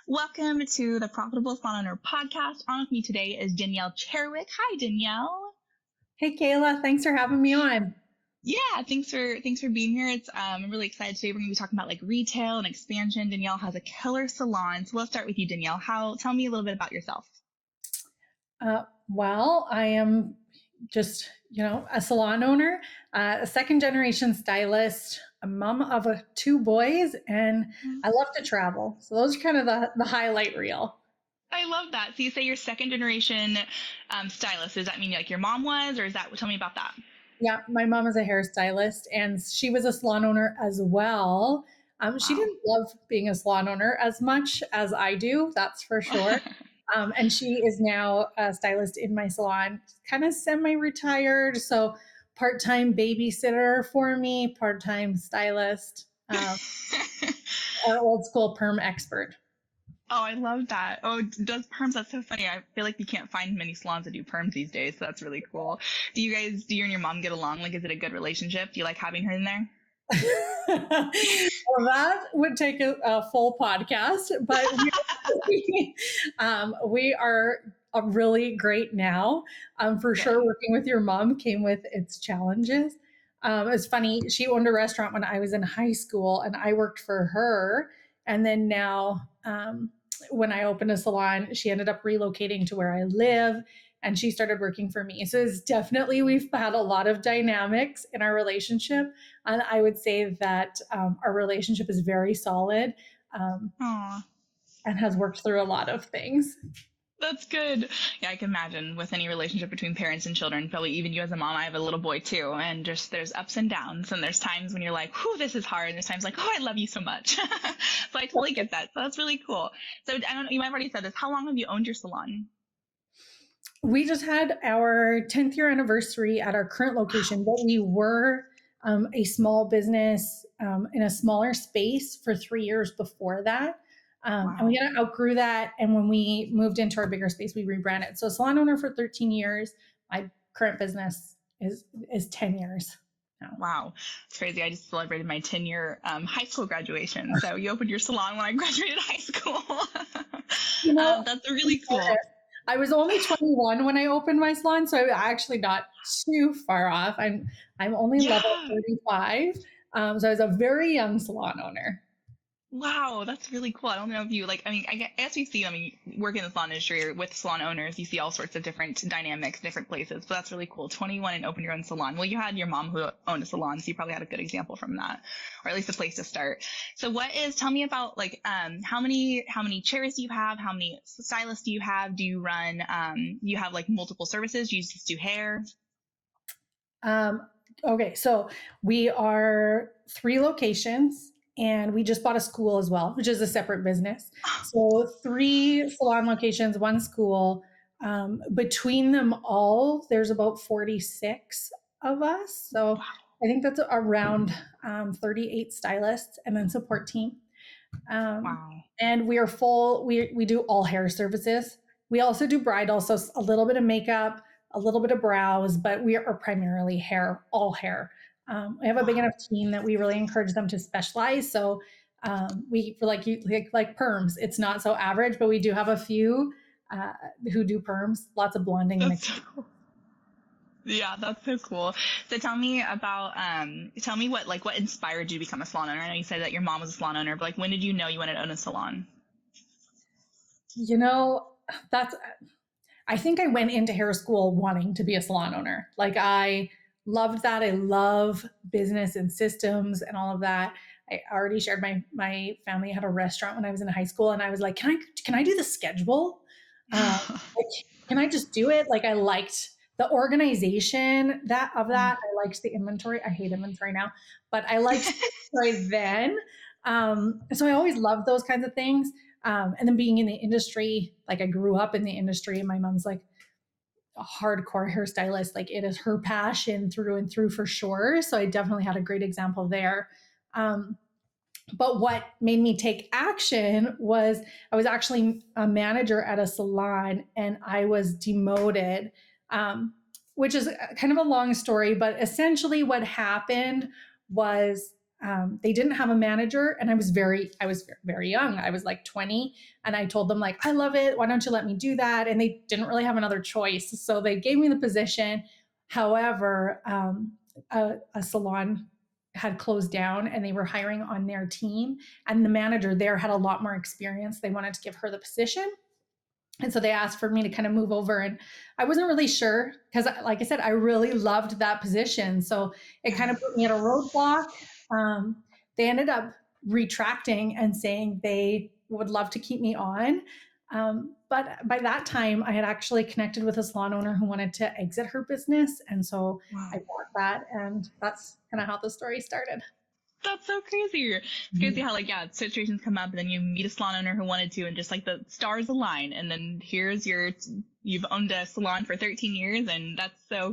Welcome to the Profitable Salon Owner podcast. On with me today is Danielle Cherewyk. Hi, Danielle. Hey, Kayla. Thanks for having me on. Yeah, thanks for being here. I'm really excited today. We're gonna be talking about like retail and expansion. Danielle has a killer salon, so let's start with you, Danielle. Tell me a little bit about yourself. Well, I am just, a salon owner, a second generation stylist, a mom of two boys, and I love to travel. So those are kind of the highlight reel. I love that. So you say you're second generation stylist. Does that mean like your mom was, or is that? Tell me about that. Yeah, my mom is a hairstylist and she was a salon owner as well. She Wow. didn't love being a salon owner as much as I do, that's for sure. And she is now a stylist in my salon, kind of semi-retired. So part-time babysitter for me, part-time stylist, our old school perm expert. Oh, I love that. Oh, does perms? That's so funny. I feel like you can't find many salons that do perms these days. So that's really cool. Do you and your mom get along? Like, is it a good relationship? Do you like having her in there? Well, that would take a full podcast, but we are really great now. For sure, working with your mom came with its challenges. It's funny, she owned a restaurant when I was in high school and I worked for her. And then now, when I opened a salon, she ended up relocating to where I live and she started working for me. So it's definitely, we've had a lot of dynamics in our relationship. And I would say that our relationship is very solid and has worked through a lot of things. That's good. Yeah, I can imagine with any relationship between parents and children, probably even you as a mom, I have a little boy too, and just there's ups and downs, and there's times when you're like, whew, this is hard, and there's times like, oh, I love you so much. So I totally get that. So that's really cool. So I don't know, you might have already said this. How long have you owned your salon? We just had our 10th year anniversary at our current location, but we were a small business in a smaller space for 3 years before that. And we kind of outgrew that. And when we moved into our bigger space, we rebranded. So salon owner for 13 years. My current business is 10 years now. Wow. It's crazy. I just celebrated my 10-year high school graduation. So you opened your salon when I graduated high school. That's really cool. I was only 21 when I opened my salon, so I'm actually not too far off. I'm only level 35. So I was a very young salon owner. Wow, that's really cool. I don't know if you like, I guess we see, working in the salon industry with salon owners, you see all sorts of different dynamics, different places, but that's really cool. 21 and open your own salon. Well, you had your mom who owned a salon, so you probably had a good example from that, or at least a place to start. So tell me about like, how many chairs do you have? How many stylists do you have? Do you run, you have like multiple services? Do you just do hair? Okay, so we are 3 locations and we just bought a school as well, which is a separate business. So 3 salon locations, 1 school. Between them all, there's about 46 of us. So I think that's around 38 stylists and then support team. And we are full, we do all hair services. We also do bridal, so a little bit of makeup, a little bit of brows, but we are primarily hair, all hair. We have a big enough team that we really encourage them to specialize. So we like perms. It's not so average, but we do have a few who do perms. Lots of blonding. Yeah, that's so cool. So tell me what inspired you to become a salon owner? I know you said that your mom was a salon owner, but like when did you know you wanted to own a salon? I think I went into hair school wanting to be a salon owner. Like I loved that. I love business and systems and all of that. I already shared my family had a restaurant when I was in high school, and I was like, can I do the schedule? Can I just do it? Like I liked the organization of that. I liked the inventory. I hate inventory now, but I liked inventory then. So I always loved those kinds of things. And then being in the industry, like I grew up in the industry, and my mom's like a hardcore hairstylist. Like it is her passion through and through for sure. So I definitely had a great example there. But what made me take action was I was actually a manager at a salon and I was demoted, which is kind of a long story. But essentially what happened was they didn't have a manager, and I was very young. I was like 20, and I told them like, I love it. Why don't you let me do that? And they didn't really have another choice, so they gave me the position. However, a salon had closed down, and they were hiring on their team, and the manager there had a lot more experience. They wanted to give her the position. And so they asked for me to kind of move over, and I wasn't really sure because, like I said, I really loved that position. So it kind of put me at a roadblock. They ended up retracting and saying they would love to keep me on. But by that time, I had actually connected with a salon owner who wanted to exit her business. And so I bought that, and that's kind of how the story started. That's so crazy. It's crazy how situations come up and then you meet a salon owner who wanted to, and just like the stars align, and then you've owned a salon for 13 years, and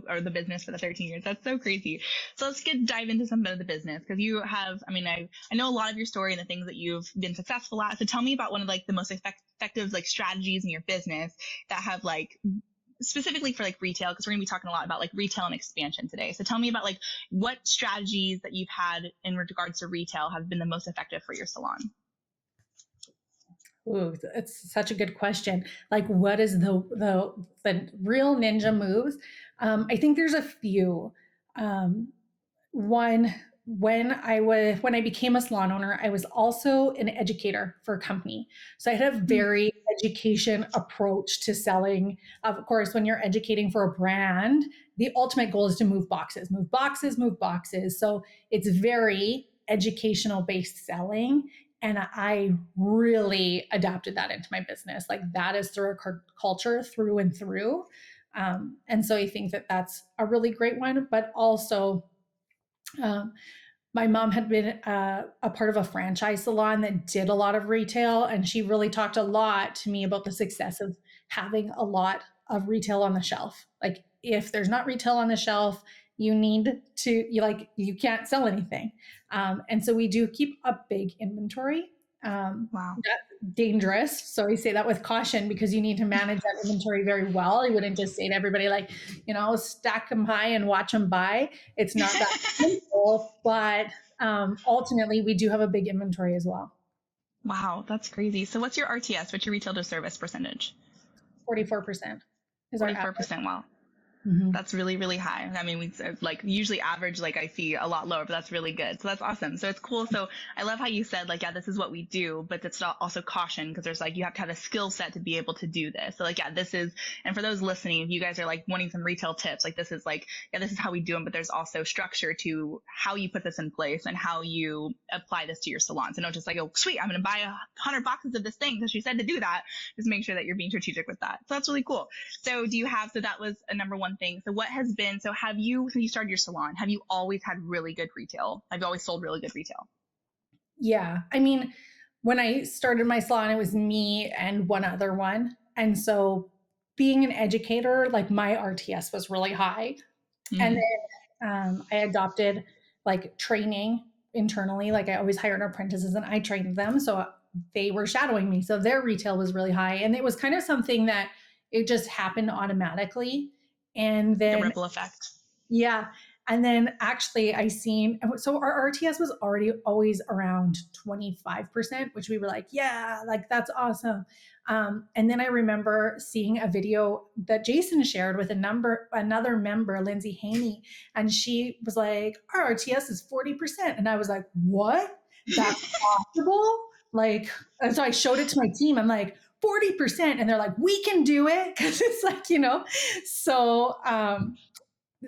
or the business for the 13 years. That's so crazy. So let's dive into some of the business, because you have, I know a lot of your story and the things that you've been successful at. So tell me about one of like the most effective like strategies in your business that have like specifically for like retail, because we're going to be talking a lot about like retail and expansion today. So tell me about like what strategies that you've had in regards to retail have been the most effective for your salon. Ooh, it's such a good question. Like, what is the real ninja moves? I think there's a few. One, when I became a salon owner, I was also an educator for a company. So I had a very education approach to selling. Of course, when you're educating for a brand, the ultimate goal is to move boxes, move boxes, move boxes. So it's very educational based selling. And I really adapted that into my business. Like, that is through a culture through and through. And so I think that that's a really great one, but also, my mom had been a part of a franchise salon that did a lot of retail, and she really talked a lot to me about the success of having a lot of retail on the shelf. Like, if there's not retail on the shelf, you can't sell anything. And so we do keep a big inventory. Wow. That's dangerous. So we say that with caution, because you need to manage that inventory very well. You wouldn't just say to everybody, like, stack them high and watch them buy. It's not that simple, but ultimately we do have a big inventory as well. Wow, that's crazy. So what's your RTS? What's your retail to service percentage? 44% is 44%. Wow. Mm-hmm. That's really, really high. I mean, we like usually average, like I see a lot lower, but that's really good. So that's awesome. So it's cool. So I love how you said like, yeah, this is what we do, but it's also caution, because there's like, you have to have a skill set to be able to do this. So like, yeah, this is, and for those listening, if you guys are like wanting some retail tips, like this is like, yeah, this is how we do them, but there's also structure to how you put this in place and how you apply this to your salon. So don't just like, oh, sweet, I'm going to buy 100 boxes of this thing because she said to do that. Just make sure that you're being strategic with that. So that's really cool. So so that was a number one thing. So have you, since you started your salon, have you always had really good retail? Have you always sold really good retail? Yeah. I mean, when I started my salon, it was me and one other one. And so being an educator, like, my RTS was really high. Mm-hmm. And then I adopted like training internally. Like, I always hired apprentices and I trained them. So they were shadowing me. So their retail was really high. And it was kind of something that it just happened automatically. And then the ripple effect. Yeah. And then actually so our RTS was always around 25%, which we were like, yeah, like that's awesome. And then I remember seeing a video that Jason shared with another member, Lindsay Haney. And she was like, our RTS is 40%. And I was like, what? That's possible? Like, and so I showed it to my team. I'm like, 40%. And they're like, we can do it. Cause it's like,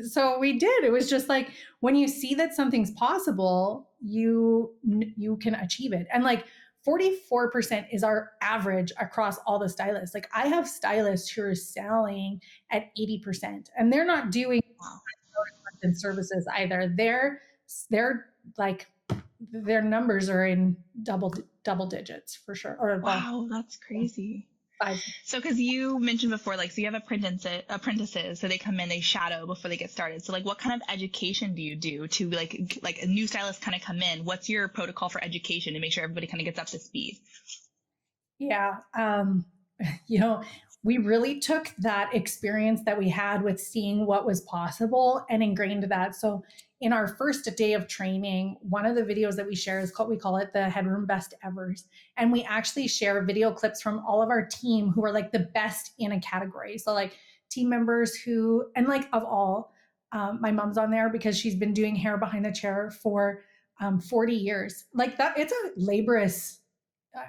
so we did. It was just like, when you see that something's possible, you can achieve it. And like 44% is our average across all the stylists. Like, I have stylists who are selling at 80%, and they're not doing services either. They're like, their numbers are in double digits for sure. Wow, that's crazy. 5. So, because you mentioned before, like, so you have apprentices, so they come in, they shadow before they get started. So, like, what kind of education do you do to like a new stylist kind of come in? What's your protocol for education to make sure everybody kind of gets up to speed? Yeah. We really took that experience that we had with seeing what was possible and ingrained that. So in our first day of training, one of the videos that we share is called, we call it the Headroom Best Evers. And we actually share video clips from all of our team who are like the best in a category. So like team members who, and like of all, my mom's on there because she's been doing hair behind the chair for 40 years. Like that,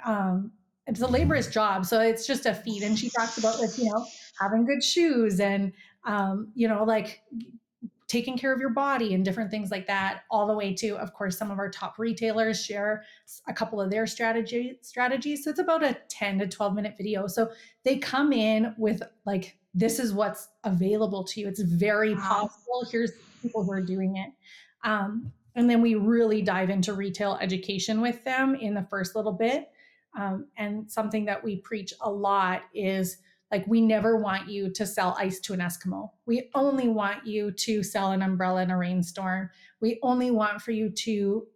um, it's a laborious job. So it's just a feat. And she talks about like, having good shoes and, like taking care of your body and different things like that, all the way to, of course, some of our top retailers share a couple of their strategies. So it's about a 10 to 12 minute video. So they come in with like, this is what's available to you. It's very possible. Here's people who are doing it. And then we really dive into retail education with them in the first little bit. And something that we preach a lot is like, we never want you to sell ice to an Eskimo. We only want you to sell an umbrella in a rainstorm. We only want for you to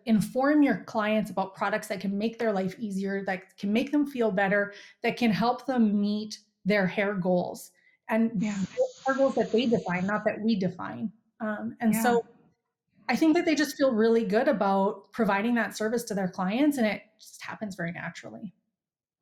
inform your clients about products that can make their life easier, that can make them feel better, that can help them meet their hair goals and hair goals that they define, not that we define. So I think that they just feel really good about providing that service to their clients, and it just happens very naturally.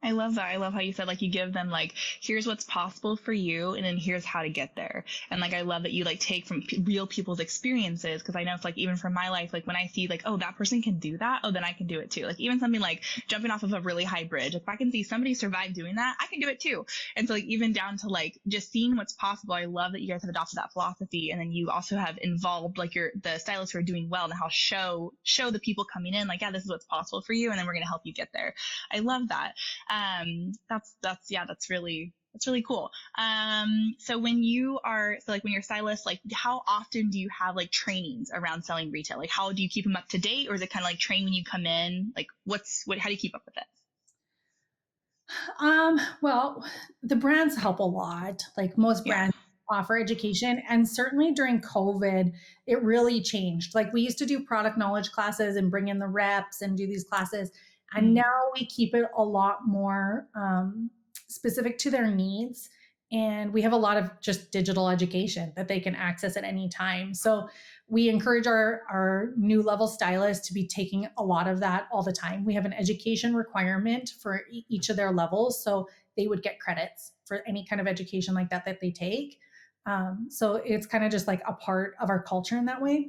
I love that. I love how you said, like, you give them, like, here's what's possible for you, and then here's how to get there. And, like, I love that you, like, take from real people's experiences, because I know it's, like, even from my life, like, when I see, like, oh, that person can do that, oh, then I can do it too. Like, even something like jumping off of a really high bridge, if I can see somebody survive doing that, I can do it too. And so, like, even down to, like, just seeing what's possible, I love that you guys have adopted that philosophy, and then you also have involved, like, the stylists who are doing well, and how show the people coming in, like, yeah, this is what's possible for you, and then we're going to help you get there. I love that. That's really cool. So when when you're stylist, like, how often do you have like trainings around selling retail? Like, how do you keep them up to date, or is it kind of like train when you come in? Like, how do you keep up with it? Well, the brands help a lot. Like most brands offer education, and certainly during COVID, it really changed. Like we used to do product knowledge classes and bring in the reps and do these classes. And now we keep it a lot more specific to their needs. And we have a lot of just digital education that they can access at any time. So we encourage our new level stylists to be taking a lot of that all the time. We have an education requirement for each of their levels. So they would get credits for any kind of education like that they take. So it's kind of just like a part of our culture in that way.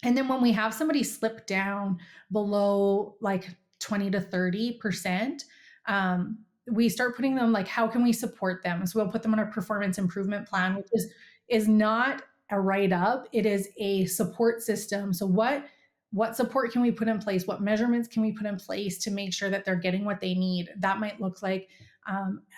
And then when we have somebody slip down below like 20 to 30%, we start putting them like, how can we support them? So we'll put them on a performance improvement plan, which is not a write up. It is a support system. So what support can we put in place? What measurements can we put in place to make sure that they're getting what they need? That might look like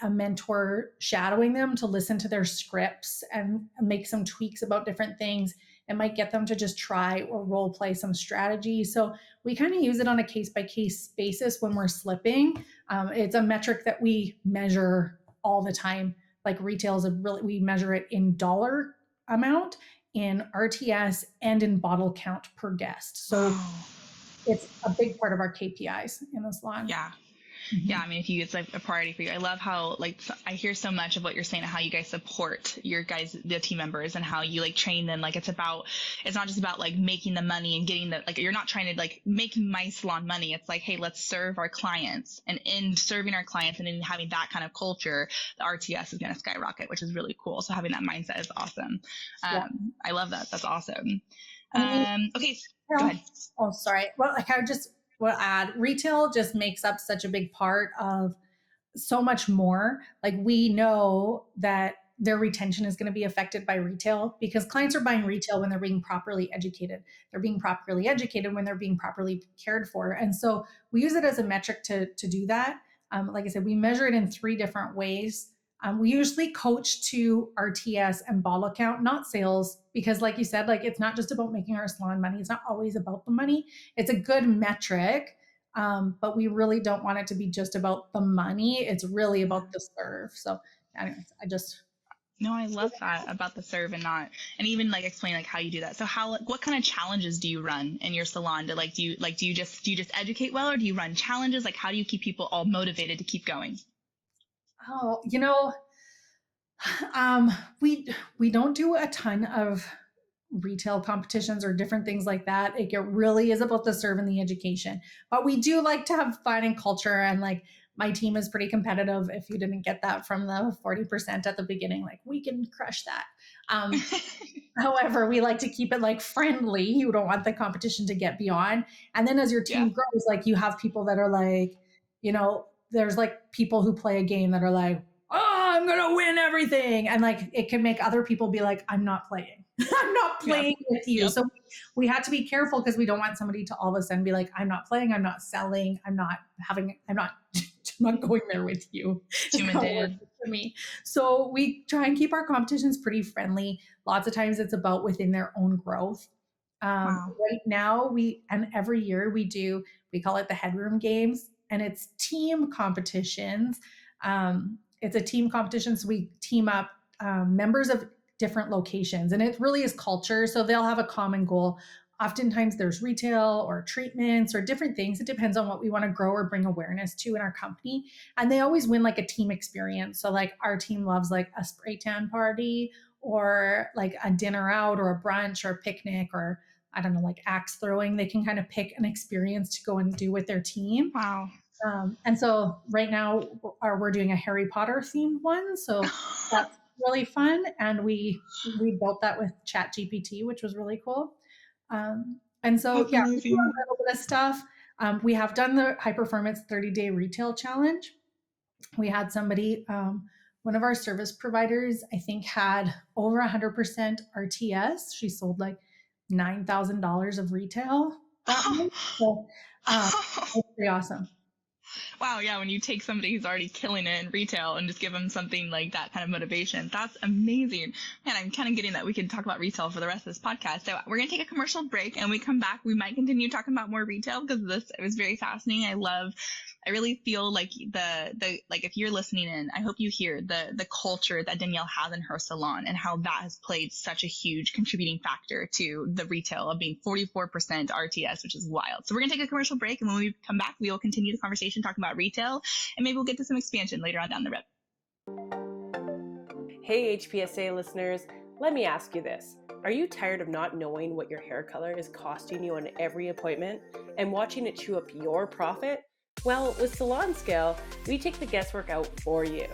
a mentor shadowing them to listen to their scripts and make some tweaks about different things. It might get them to just try or role play some strategy. So we kind of use it on a case by case basis when we're slipping. It's a metric that we measure all the time. Like retail we measure it in dollar amount, in RTS, and in bottle count per guest. So it's a big part of our KPIs in the salon. Yeah. Yeah, I mean, it's like a priority for you. I love how, like, I hear so much of what you're saying and how you guys support the team members, and how you like train them. Like, it's not just about like making the money and getting like, you're not trying to like make my salon money. It's like, hey, let's serve our clients, and in serving our clients and in having that kind of culture, the RTS is going to skyrocket, which is really cool. So having that mindset is awesome. I love that. That's awesome. Okay. Go ahead. Oh, sorry. Well, like I just will add, retail just makes up such a big part of so much more. Like we know that their retention is going to be affected by retail, because clients are buying retail when they're being properly educated. They're being properly educated when they're being properly cared for. And so we use it as a metric to do that. Like I said, we measure it in 3 different ways. We usually coach to RTS and bottle count, not sales, because like you said, like it's not just about making our salon money. It's not always about the money. It's a good metric, but we really don't want it to be just about the money. It's really about the serve. So anyways, No, I love that about the serve, and even like explain like how you do that. So what kind of challenges do you run in your salon? Do you just educate well, or do you run challenges? Like, how do you keep people all motivated to keep going? Oh, we don't do a ton of retail competitions or different things like that. Like it really is about the serve and the education. But we do like to have fun and culture, and like my team is pretty competitive. If you didn't get that from the 40% at the beginning, like we can crush that. However, we like to keep it like friendly. You don't want the competition to get beyond. And then as your Yeah. team grows, like you have people that are like, there's like people who play a game that are like, oh, I'm going to win everything. And like it can make other people be like, I'm not playing. I'm not Yep. playing with you. Yep. So we had to be careful because we don't want somebody to all of a sudden be like, I'm not playing, I'm not selling, I'm not I'm not going there with you. Too intimidated. For me. So we try and keep our competitions pretty friendly. Lots of times it's about within their own growth. Wow. Right now and every year we call it the headroom games, and it's team competitions. It's a team competition. So we team up members of different locations, and it really is culture. So they'll have a common goal. Oftentimes there's retail or treatments or different things. It depends on what we want to grow or bring awareness to in our company. And they always win like a team experience. So like our team loves like a spray tan party or like a dinner out or a brunch or a picnic or I don't know, like axe throwing. They can kind of pick an experience to go and do with their team. Wow. And so right now we're doing a Harry Potter themed one. So that's really fun. And we built that with Chat GPT, which was really cool. And so, That's yeah, we do a amazing. little bit of stuff. We have done the high performance 30-day retail challenge. We had somebody, one of our service providers, I think had over 100% RTS. She sold like $9,000 of retail that month. So it's pretty awesome. Wow, yeah, when you take somebody who's already killing it in retail and just give them something like that kind of motivation, that's amazing. Man, I'm kind of getting that we could talk about retail for the rest of this podcast. So we're going to take a commercial break, and we come back. We might continue talking about more retail because it was very fascinating. I really feel like like if you're listening in, I hope you hear the culture that Danielle has in her salon and how that has played such a huge contributing factor to the retail of being 44% RTS, which is wild. So we're going to take a commercial break, and when we come back, we will continue the conversation talking about retail, and maybe we'll get to some expansion later on down the road. Hey HPSA listeners, let me ask you this. Are you tired of not knowing what your hair color is costing you on every appointment and watching it chew up your profit? Well, with Salon Scale, we take the guesswork out for you.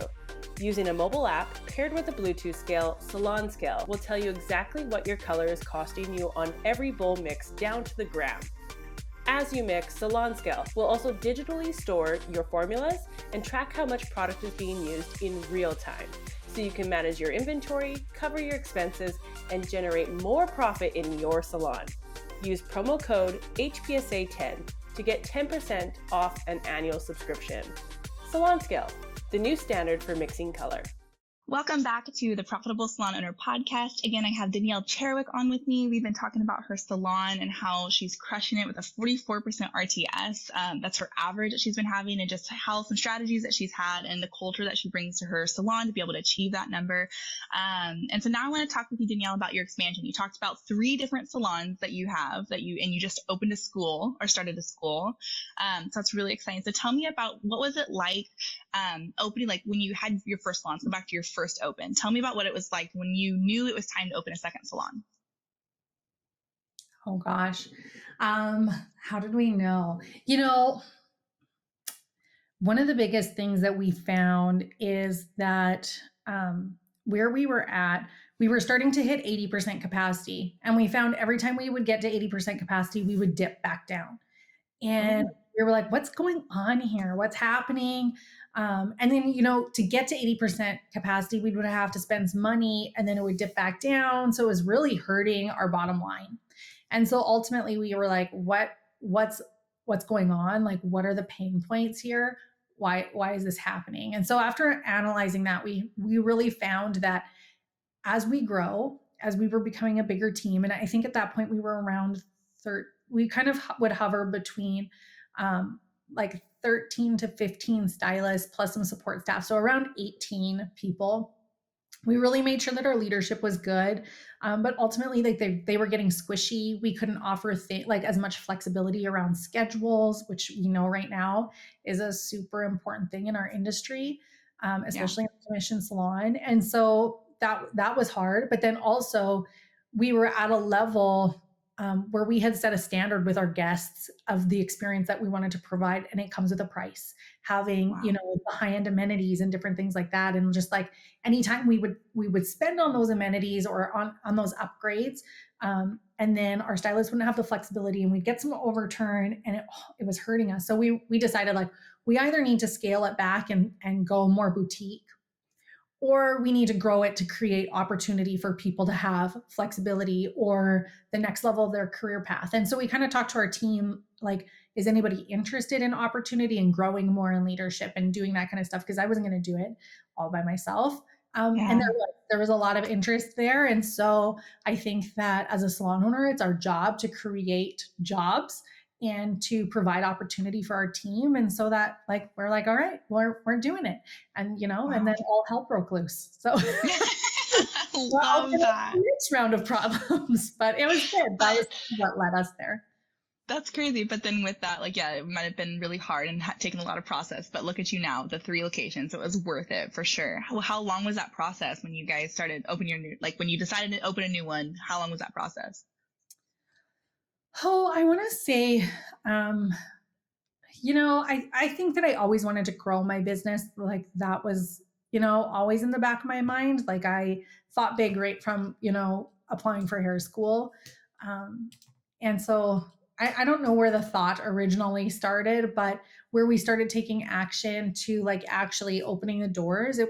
Using a mobile app paired with a Bluetooth scale, Salon Scale will tell you exactly what your color is costing you on every bowl mix down to the gram. As you mix, Salon Scale will also digitally store your formulas and track how much product is being used in real time, so you can manage your inventory, cover your expenses, and generate more profit in your salon. Use promo code HPSA10 to get 10% off an annual subscription. Salon Scale, the new standard for mixing color. Welcome back to the Profitable Salon Owner podcast. Again, I have Danielle Cherewyk on with me. We've been talking about her salon and how she's crushing it with a 44% RTS. That's her average that she's been having, and just how some strategies that she's had and the culture that she brings to her salon to be able to achieve that number. And so now I want to talk with you, Danielle, about your expansion. You talked about 3 different salons that you have and you just opened a school or started a school. So that's really exciting. So tell me about what was it like opening, like when you had your first salon. Let's go back to your first open. Tell me about what it was like when you knew it was time to open a second salon. Oh gosh. How did we know? One of the biggest things that we found is that where we were at, we were starting to hit 80% capacity. And we found every time we would get to 80% capacity, we would dip back down. And we were like, what's going on here? What's happening? And then, to get to 80% capacity, we would have to spend some money, and then it would dip back down. So it was really hurting our bottom line. And so ultimately we were like, what's going on? Like, what are the pain points here? Why is this happening? And so after analyzing that, we really found that as we grow, as we were becoming a bigger team, and I think at that point we were around we kind of would hover between like 13 to 15 stylists plus some support staff. So around 18 people. We really made sure that our leadership was good. But ultimately, like they were getting squishy. We couldn't offer like as much flexibility around schedules, which we know right now is a super important thing in our industry, especially in a commission salon. And so that was hard. But then also we were at a level where we had set a standard with our guests of the experience that we wanted to provide, and it comes with a price. Having, Wow. the high-end amenities and different things like that, and just like anytime we would spend on those amenities or on those upgrades, and then our stylists wouldn't have the flexibility, and we'd get some overturn, and it was hurting us. So we decided, like, we either need to scale it back and go more boutique, or we need to grow it to create opportunity for people to have flexibility or the next level of their career path. And so we kind of talked to our team, like, is anybody interested in opportunity and growing more in leadership and doing that kind of stuff? Because I wasn't going to do it all by myself. And Yeah. there was a lot of interest there. And so I think that as a salon owner, it's our job to create jobs and to provide opportunity for our team. And so that, like, we're like, all right, we're doing it. And, and Wow. then all hell broke loose. So well, Love the that. next round of problems, but it was good. That was But what led us there. that's crazy. But then with that, like, yeah, it might have been really hard and taken a lot of process. But look at you now, the 3 locations. It was worth it for sure. How long was that process when you guys started opening your new, like when you decided to open a new one? How long was that process? Oh, I want to say, um, I think that I always wanted to grow my business. Like, that was, always in the back of my mind. Like, I thought big right from, applying for hair school. Um, and so I don't know where the thought originally started, but where we started taking action to, like, actually opening the doors, um,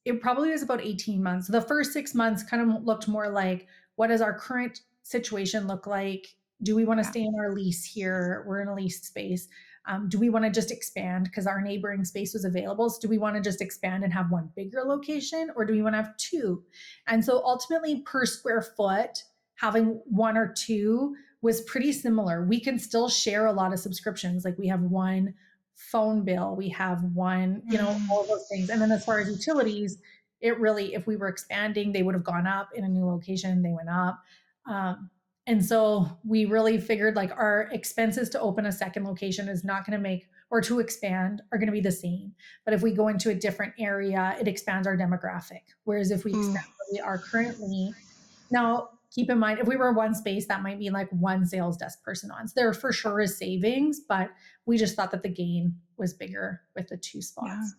it probably was about 18 months. The first 6 months kind of looked more like, what does our current situation look like? Do we want to Yeah. stay in our lease here? We're in a leased space. Do we want to just expand because our neighboring space was available? So do we want to just expand and have one bigger location, or do we want to have two? And so ultimately, per square foot, having one or two was pretty similar. We can still share a lot of subscriptions. Like, we have one phone bill, we have one, Mm. all of those things. And then as far as utilities, it really, if we were expanding, they would have gone up. In a new location, they went up. And so we really figured, like, our expenses to open a second location is not going to make, or to expand, are going to be the same. But if we go into a different area, it expands our demographic. Whereas if we Ooh. expand where we are currently, now keep in mind, if we were one space, that might be like one sales desk person on. So there for sure is savings, but we just thought that the gain was bigger with the two Yeah. spots.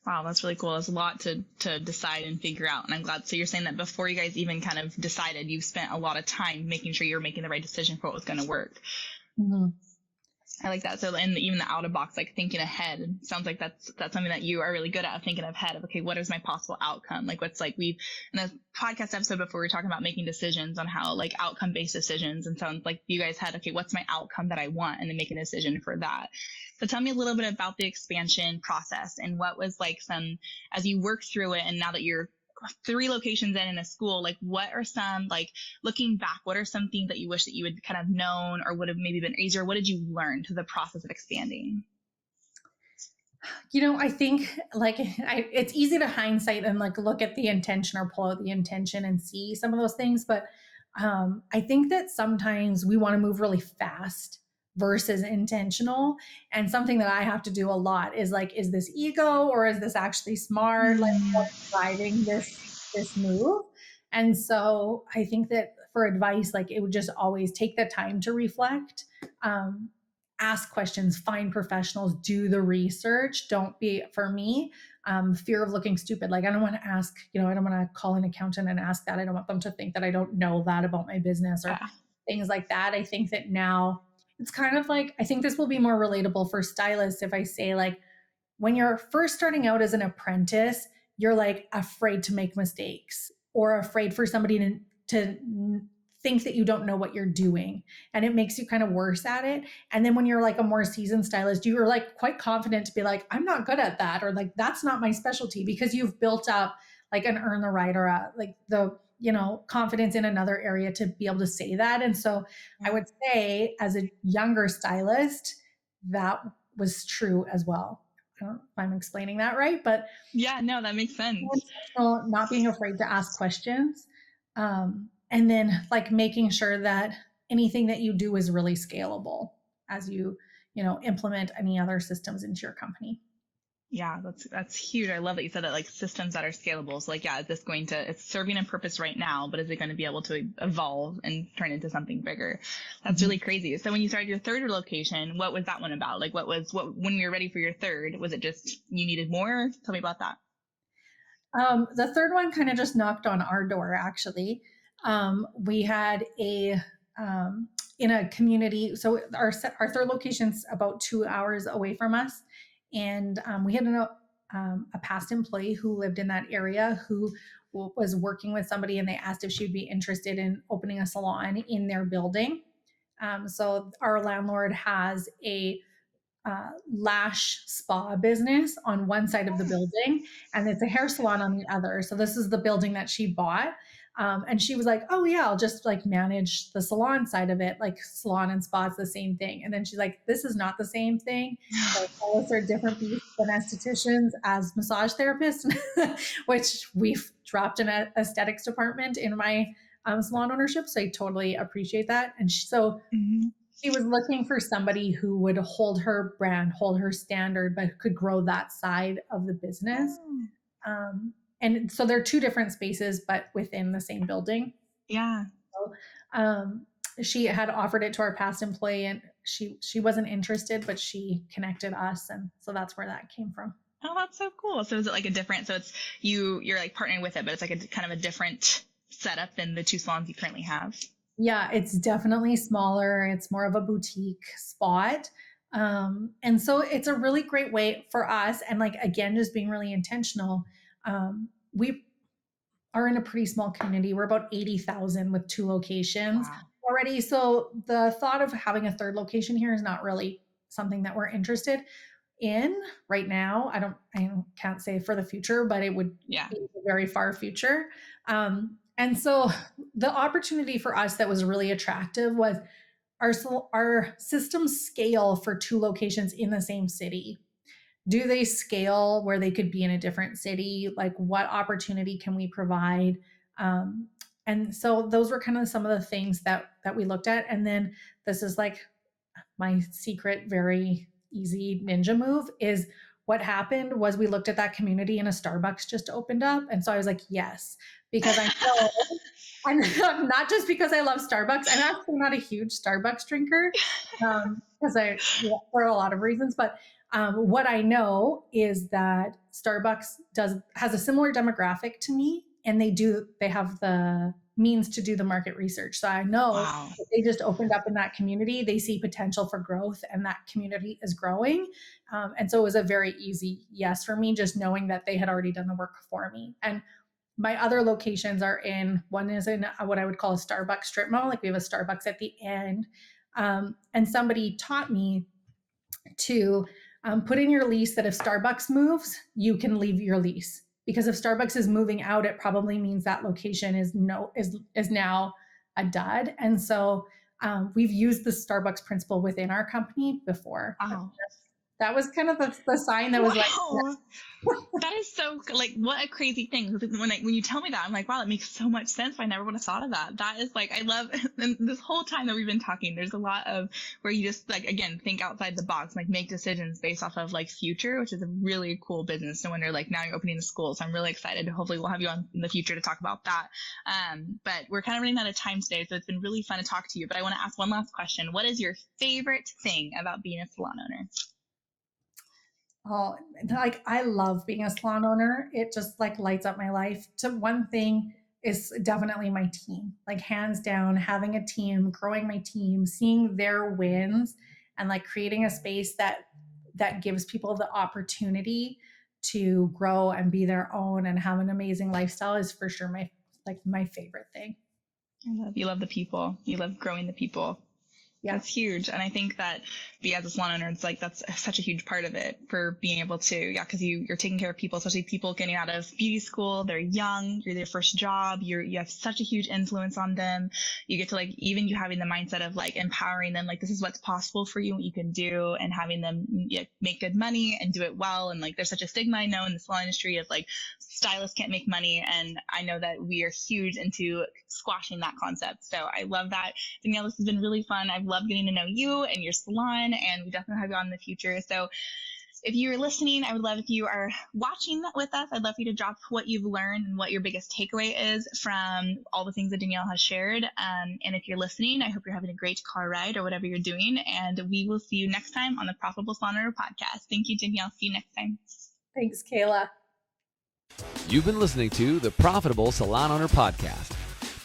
Wow, that's really cool. It's a lot to decide and figure out. And I'm glad. So you're saying that before you guys even kind of decided, you spent a lot of time making sure you're making the right decision for what was going to work. Mhm. I like that. So, and even the out of box, like thinking ahead, it sounds like that's something that you are really good at, thinking ahead of, okay, what is my possible outcome? Like, what's, like, we've in the podcast episode before, we were talking about making decisions on how, like, outcome based decisions. And so, like, you guys had, okay, what's my outcome that I want, and then making a decision for that. So tell me a little bit about the expansion process and what was, like, some, as you worked through it, and now that you're 3 locations in a school, like, what are some, like, looking back, what are some things that you wish that you had kind of known or would have maybe been easier? What did you learn through the process of expanding? I think, like, it's easy to hindsight and, like, look at the intention or pull out the intention and see some of those things. But I think that sometimes we want to move really fast versus intentional. And something that I have to do a lot is, like, is this ego or is this actually smart? Like, Mm, what's driving this move? And so I think that for advice, like, it would just always take the time to reflect. Um, Ask questions, find professionals, do the research. Don't be, for me, fear of looking stupid. Like, I don't want to ask, I don't want to call an accountant and ask that. I don't want them to think that I don't know that about my business or yeah. things like that. I think that now it's kind of like, I think this will be more relatable for stylists if I say, like, when you're first starting out as an apprentice, you're, like, afraid to make mistakes or afraid for somebody to think that you don't know what you're doing, and it makes you kind of worse at it. And then when you're, like, a more seasoned stylist, you're, like, quite confident to be like, I'm not good at that, or, like, that's not my specialty, because you've built up, like, an earn the right, or like the confidence in another area to be able to say that. And so I Yeah. would say, as a younger stylist, that was true as well. I don't know if I'm explaining that right, but Yeah, no, that makes sense. not being afraid to ask questions. And then, like, making sure that anything that you do is really scalable as you implement any other systems into your company. Yeah, that's huge. I love that you said that, like systems that are scalable. So like, yeah, is this going to, it's serving a purpose right now, but is it going to be able to evolve and turn into something bigger? That's Mhm. really crazy. So when you started your third location, what was that one about? Like when you were ready for your third, was it just you needed more? Tell me about that. The third one kind of just knocked on our door, actually. We had um, in a community, so our third location's about 2 hours away from us. And we had a past employee who lived in that area who was working with somebody, and they asked if she'd be interested in opening a salon in their building. So our landlord has a lash spa business on one side of the building, and it's a hair salon on the other. So this is the building that she bought. And she was like, "Oh yeah, I'll just like manage the salon side of it. Like salon and spa is the same thing." And then she's like, "This is not the same thing. So stylists are different beasts than estheticians as massage therapists," which we've dropped an aesthetics department in my salon ownership. So I totally appreciate that. And so Mhm. she was looking for somebody who would hold her brand, hold her standard, but could grow that side of the business. Oh, And so they're two different spaces, but within the same building. yeah. So, she had offered it to our past employee, and she wasn't interested, but she connected us, and so that's where that came from. Oh, that's so cool. So is it like a different, so it's you're like partnering with it, but it's like a kind of a different setup than the two salons you currently have? Yeah, it's definitely smaller. It's more of a boutique spot. And so it's a really great way for us. And like, again, just being really intentional. We are in a pretty small community. We're about 80,000 with two locations Wow. already. So the thought of having a third location here is not really something that we're interested in right now. I can't say for the future, but it would Yeah. be a very far future. And so the opportunity for us that was really attractive was our system scale for two locations in the same city. Do they scale where they could be in a different city? Like, what opportunity can we provide? Um, and so those were kind of some of the things that we looked at. And then this is like my secret, very easy ninja move is what happened was we looked at that community and a Starbucks just opened up. And so I was like, yes, because I know, and not just because I love Starbucks. I'm actually not a huge Starbucks drinker because for a lot of reasons. But what I know is that Starbucks has a similar demographic to me, and they have the means to do the market research. So I know Wow. they just opened up in that community. They see potential for growth, and that community is growing. And so it was a very easy yes for me, just knowing that they had already done the work for me. And my other locations are one is in what I would call a Starbucks strip mall. Like we have a Starbucks at the end. And somebody taught me to put in your lease that if Starbucks moves, you can leave your lease. Because if Starbucks is moving out, it probably means that location is now a dud. And so we've used the Starbucks principle within our company before. Wow. That was kind of the sign that was like, Wow. That is so like what a crazy thing. When you tell me that, I'm like, wow, that makes so much sense. I never would have thought of that. That is like I love and this whole time that we've been talking, there's a lot of where you just like again think outside the box, like make decisions based off of like future, which is a really cool business. No wonder like now you're opening the school. So I'm really excited. Hopefully we'll have you on in the future to talk about that. But we're kind of running out of time today, so it's been really fun to talk to you. But I want to ask one last question. What is your favorite thing about being a salon owner? oh, like I love being a salon owner. It just like lights up my life. To one thing is definitely my team. Like hands down, having a team, growing my team, seeing their wins and like creating a space that gives people the opportunity to grow and be their own and have an amazing lifestyle is for sure my favorite thing. You love the people. You love growing the people. Yeah. That's huge. And I think that as a salon owner, it's like that's such a huge part of it for being able to, yeah, because you're taking care of people, especially people getting out of beauty school. They're young, you're their first job, you have such a huge influence on them. You get to like, even you having the mindset of like empowering them, like this is what's possible for you, what you can do, and having them make good money and do it well. And like there's such a stigma I know in the salon industry of like stylists can't make money. And I know that we are huge into squashing that concept. So I love that. Danielle, this has been really fun. I've loved getting to know you and your salon, and we definitely have you on in the future. So if you're listening, I would love if you are watching with us. I'd love for you to drop what you've learned and what your biggest takeaway is from all the things that Danielle has shared. And if you're listening, I hope you're having a great car ride or whatever you're doing. And we will see you next time on the Profitable Salon Owner podcast. Thank you, Danielle. See you next time. Thanks, Kayla. You've been listening to the Profitable Salon Owner podcast.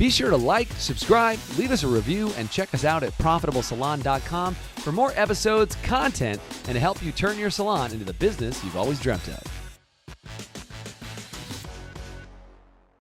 Be sure to like, subscribe, leave us a review, and check us out at profitablesalon.com for more episodes, content, and to help you turn your salon into the business you've always dreamt of.